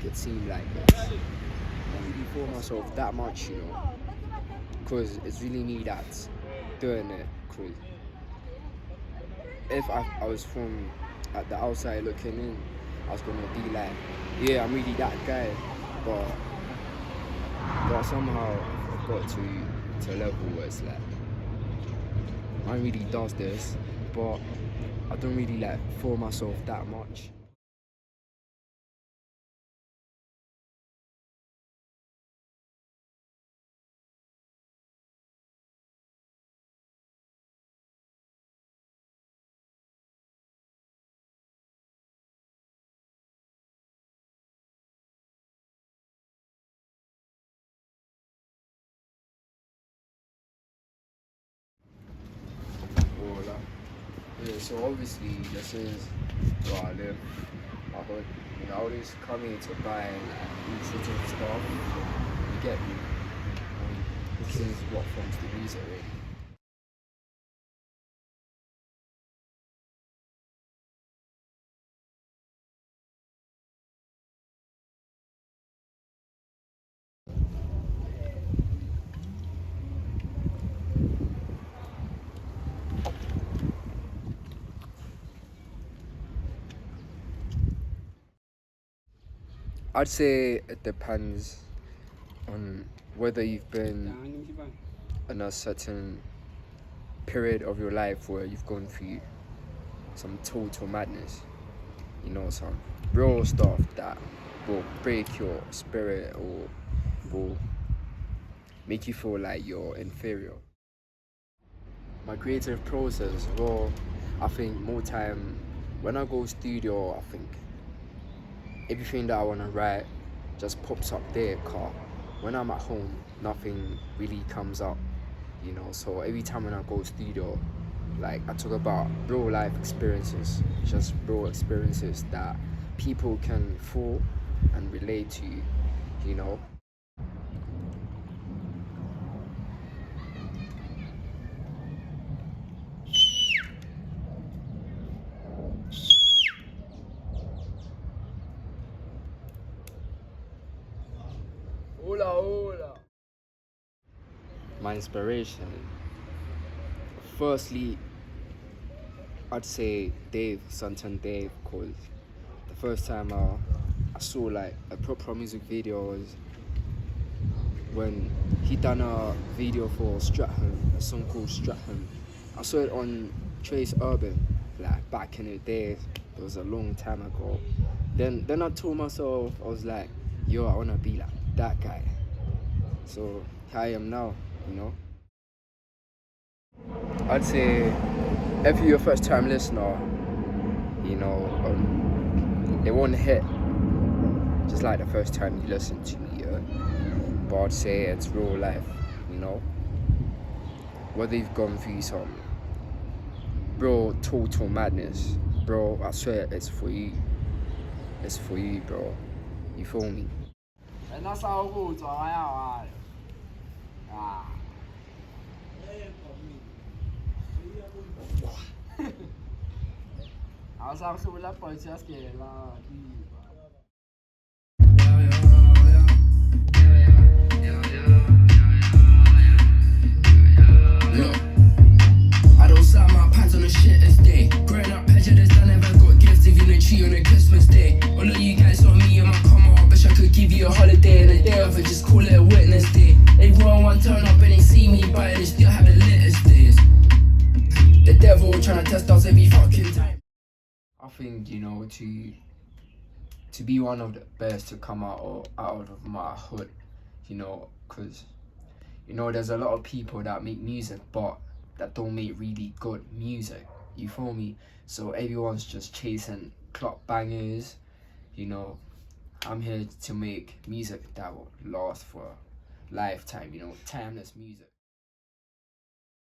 it seem like this. I don't really for myself that much, you know, because it's really me that's doing it. Because if I was from at the outside looking in, I was gonna be like, yeah, I'm really that guy, but somehow I've got to a level where it's like I really does this, but I don't really like for myself that much. Or like, yeah, so obviously this is where I live. I heard, you know, I always come here to buy all sorts of stuff. You get me? This is what forms the music really. I'd say it depends on whether you've been in a certain period of your life where you've gone through some total madness, you know, some real stuff that will break your spirit or will make you feel like you're inferior. My creative process, well, I think more time when I go studio, I think everything that I want to write just pops up there, car. When I'm at home, nothing really comes up, you know. So every time when I go studio, like I talk about real life experiences, just real experiences that people can feel and relate to, you know. Hola, hola. My inspiration, firstly, I'd say Dave Santon, because the first time I saw like a proper music video was when he done a video for Stratam, a song called Stratam. I saw it on Trace Urban, like back in the days. It was a long time ago. Then I told myself, I was like, yo, I wanna be like that guy. So here I am now, you know. I'd say if you're a first time listener, you know, it won't hit just like the first time you listen to me, yeah? But I'd say it's real life, you know. Whether you've gone through some real total madness, bro, I swear it's for you. It's for you, bro. You feel me? And that's how good I am. Asal sulla poi si schiera. I don't sell my pants on the shittest day. Growing up prejudiced, I never got gifts if you didn't cheat on a Christmas day. All of you guys saw me and my come out, wish I could give you a holiday and a day of it, just call it a witness day. Everyone want turn up and they see me, but they still have the latest days. The devil trying to test us every fucking time. I think, you know, to be one of the best to come out of my hood, you know, because, you know, there's a lot of people that make music, but that don't make really good music, you feel me? So everyone's just chasing clock bangers, you know. I'm here to make music that will last for a lifetime, you know, timeless music.